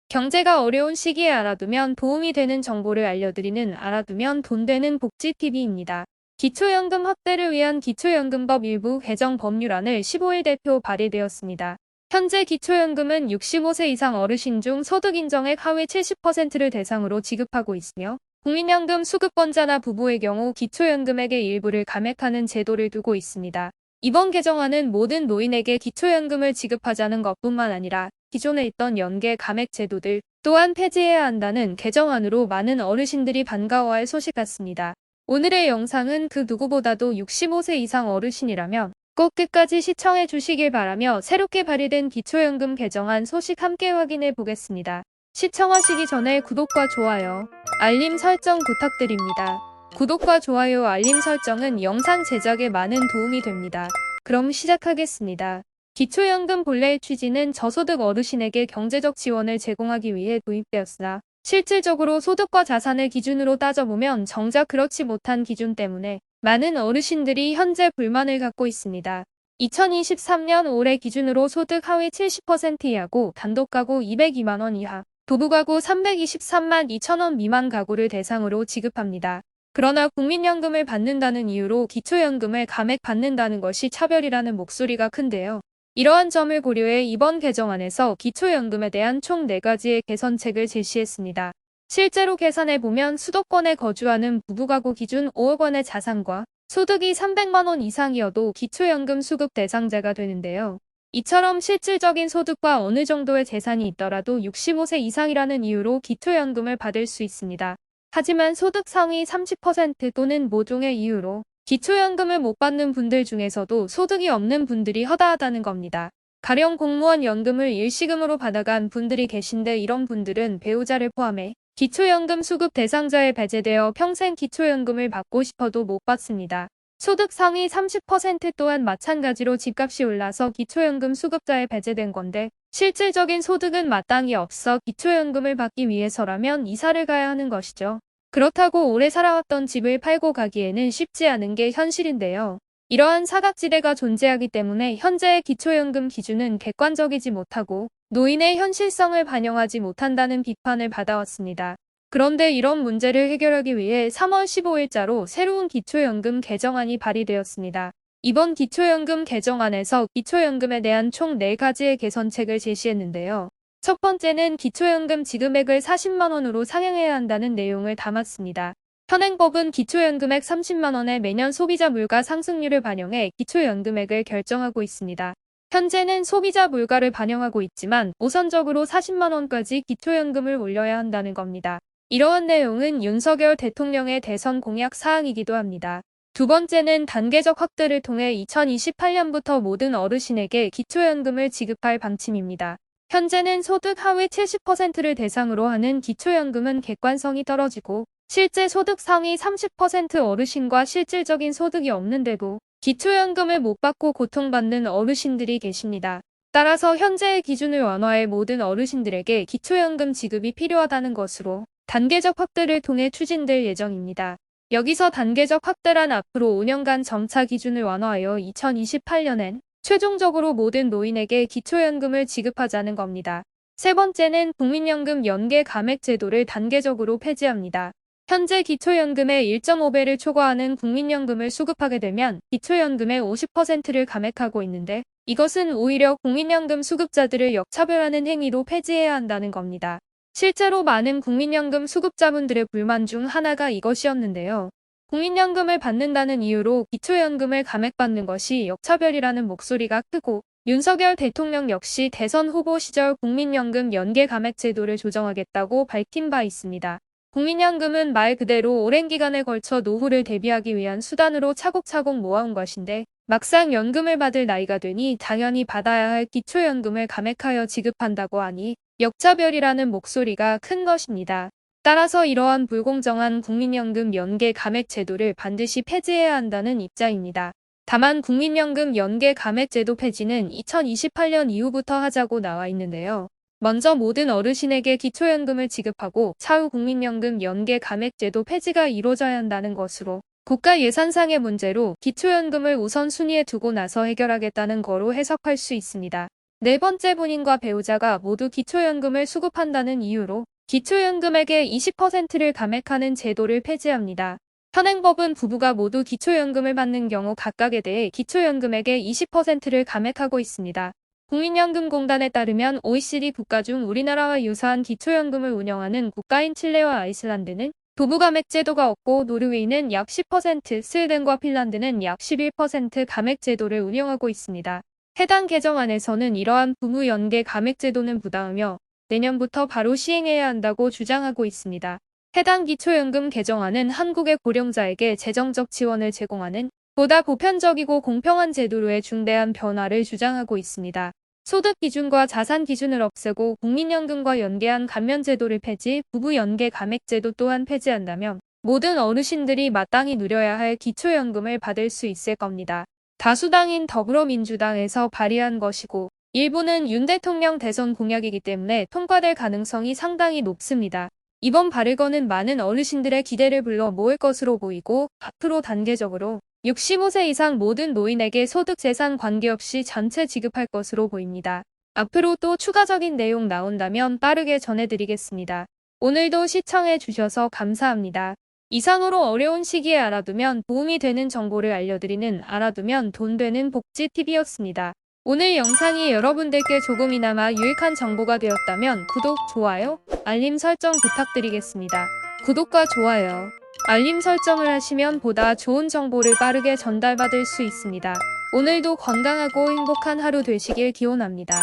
경제가 어려운 시기에 알아두면 도움이 되는 정보를 알려드리는 알아두면 돈 되는 복지TV입니다. 기초연금 확대를 위한 기초연금법 일부 개정 법률안을 15일 대표 발의되었습니다. 현재 기초연금은 65세 이상 어르신 중 소득 인정액 하위 70%를 대상으로 지급하고 있으며 국민연금 수급권자나 부부의 경우 기초연금액의 일부를 감액하는 제도를 두고 있습니다. 이번 개정안은 모든 노인에게 기초연금을 지급하자는 것뿐만 아니라 기존에 있던 연계 감액 제도들 또한 폐지해야 한다는 개정안으로 많은 어르신들이 반가워할 소식 같습니다. 오늘의 영상은 그 누구보다도 65세 이상 어르신이라면 꼭 끝까지 시청해 주시길 바라며 새롭게 발의된 기초연금 개정안 소식 함께 확인해 보겠습니다. 시청하시기 전에 구독과 좋아요, 알림 설정 부탁드립니다. 구독과 좋아요, 알림 설정은 영상 제작에 많은 도움이 됩니다. 그럼 시작하겠습니다. 기초연금 본래의 취지는 저소득 어르신에게 경제적 지원을 제공하기 위해 도입되었으나 실질적으로 소득과 자산을 기준으로 따져보면 정작 그렇지 못한 기준 때문에 많은 어르신들이 현재 불만을 갖고 있습니다. 2023년 올해 기준으로 소득 하위 70% 이하고 단독가구 202만 원 이하, 부부가구 323만 2천 원 미만 가구를 대상으로 지급합니다. 그러나 국민연금을 받는다는 이유로 기초연금을 감액받는다는 것이 차별이라는 목소리가 큰데요. 이러한 점을 고려해 이번 개정안에서 기초연금에 대한 총 4가지의 개선책을 제시했습니다. 실제로 계산해보면 수도권에 거주하는 부부가구 기준 5억 원의 자산과 소득이 300만 원 이상이어도 기초연금 수급 대상자가 되는데요. 이처럼 실질적인 소득과 어느 정도의 재산이 있더라도 65세 이상이라는 이유로 기초연금을 받을 수 있습니다. 하지만 소득 상위 30% 또는 모종의 이유로 기초연금을 못 받는 분들 중에서도 소득이 없는 분들이 허다하다는 겁니다. 가령 공무원 연금을 일시금으로 받아간 분들이 계신데 이런 분들은 배우자를 포함해 기초연금 수급 대상자에 배제되어 평생 기초연금을 받고 싶어도 못 받습니다. 소득 상위 30% 또한 마찬가지로 집값이 올라서 기초연금 수급자에 배제된 건데 실질적인 소득은 마땅히 없어 기초연금을 받기 위해서라면 이사를 가야 하는 것이죠. 그렇다고 오래 살아왔던 집을 팔고 가기에는 쉽지 않은 게 현실인데요. 이러한 사각지대가 존재하기 때문에 현재의 기초연금 기준은 객관적이지 못하고 노인의 현실성을 반영하지 못한다는 비판을 받아왔습니다. 그런데 이런 문제를 해결하기 위해 3월 15일자로 새로운 기초연금 개정안이 발의되었습니다. 이번 기초연금 개정안에서 기초연금에 대한 총 4가지의 개선책을 제시했는데요. 첫 번째는 기초연금 지급액을 40만 원으로 상향해야 한다는 내용을 담았습니다. 현행법은 기초연금액 30만 원에 매년 소비자 물가 상승률을 반영해 기초연금액을 결정하고 있습니다. 현재는 소비자 물가를 반영하고 있지만 우선적으로 40만 원까지 기초연금을 올려야 한다는 겁니다. 이러한 내용은 윤석열 대통령의 대선 공약 사항이기도 합니다. 두 번째는 단계적 확대를 통해 2028년부터 모든 어르신에게 기초연금을 지급할 방침입니다. 현재는 소득 하위 70%를 대상으로 하는 기초연금은 객관성이 떨어지고 실제 소득 상위 30% 어르신과 실질적인 소득이 없는데도 기초연금을 못 받고 고통받는 어르신들이 계십니다. 따라서 현재의 기준을 완화해 모든 어르신들에게 기초연금 지급이 필요하다는 것으로 단계적 확대를 통해 추진될 예정입니다. 여기서 단계적 확대란 앞으로 5년간 점차 기준을 완화하여 2028년엔 최종적으로 모든 노인에게 기초연금을 지급하자는 겁니다. 세 번째는 국민연금 연계 감액 제도를 단계적으로 폐지합니다. 현재 기초연금의 1.5배를 초과하는 국민연금을 수급하게 되면 기초연금의 50%를 감액하고 있는데 이것은 오히려 국민연금 수급자들을 역차별하는 행위로 폐지해야 한다는 겁니다. 실제로 많은 국민연금 수급자분들의 불만 중 하나가 이것이었는데요. 국민연금을 받는다는 이유로 기초연금을 감액받는 것이 역차별이라는 목소리가 크고 윤석열 대통령 역시 대선 후보 시절 국민연금 연계 감액 제도를 조정하겠다고 밝힌 바 있습니다. 국민연금은 말 그대로 오랜 기간에 걸쳐 노후를 대비하기 위한 수단으로 차곡차곡 모아온 것인데 막상 연금을 받을 나이가 되니 당연히 받아야 할 기초연금을 감액하여 지급한다고 하니 역차별이라는 목소리가 큰 것입니다. 따라서 이러한 불공정한 국민연금 연계 감액 제도를 반드시 폐지해야 한다는 입장입니다. 다만 국민연금 연계 감액 제도 폐지는 2028년 이후부터 하자고 나와 있는데요. 먼저 모든 어르신에게 기초연금을 지급하고 차후 국민연금 연계 감액 제도 폐지가 이루어져야 한다는 것으로 국가 예산상의 문제로 기초연금을 우선순위에 두고 나서 해결하겠다는 거로 해석할 수 있습니다. 네 번째, 본인과 배우자가 모두 기초연금을 수급한다는 이유로 기초연금액의 20%를 감액하는 제도를 폐지합니다. 현행법은 부부가 모두 기초연금을 받는 경우 각각에 대해 기초연금액의 20%를 감액하고 있습니다. 국민연금공단에 따르면 OECD 국가 중 우리나라와 유사한 기초연금을 운영하는 국가인 칠레와 아이슬란드는 부부 감액 제도가 없고, 노르웨이는 약 10%, 스웨덴과 핀란드는 약 11% 감액 제도를 운영하고 있습니다. 해당 개정안에서는 이러한 부부 연계 감액 제도는 부당하며 내년부터 바로 시행해야 한다고 주장하고 있습니다. 해당 기초연금 개정안은 한국의 고령자에게 재정적 지원을 제공하는 보다 보편적이고 공평한 제도로의 중대한 변화를 주장하고 있습니다. 소득 기준과 자산 기준을 없애고 국민연금과 연계한 감면제도를 폐지, 부부 연계 감액제도 또한 폐지한다면 모든 어르신들이 마땅히 누려야 할 기초연금을 받을 수 있을 겁니다. 다수당인 더불어민주당에서 발의한 것이고, 일부는 윤 대통령 대선 공약이기 때문에 통과될 가능성이 상당히 높습니다. 이번 발의건은 많은 어르신들의 기대를 불러 모을 것으로 보이고, 앞으로 단계적으로 65세 이상 모든 노인에게 소득 재산 관계없이 전체 지급할 것으로 보입니다. 앞으로 또 추가적인 내용 나온다면 빠르게 전해드리겠습니다. 오늘도 시청해 주셔서 감사합니다. 이상으로 어려운 시기에 알아두면 도움이 되는 정보를 알려드리는 알아두면 돈 되는 복지TV였습니다. 오늘 영상이 여러분들께 조금이나마 유익한 정보가 되었다면 구독, 좋아요, 알림 설정 부탁드리겠습니다. 구독과 좋아요, 알림 설정을 하시면 보다 좋은 정보를 빠르게 전달받을 수 있습니다. 오늘도 건강하고 행복한 하루 되시길 기원합니다.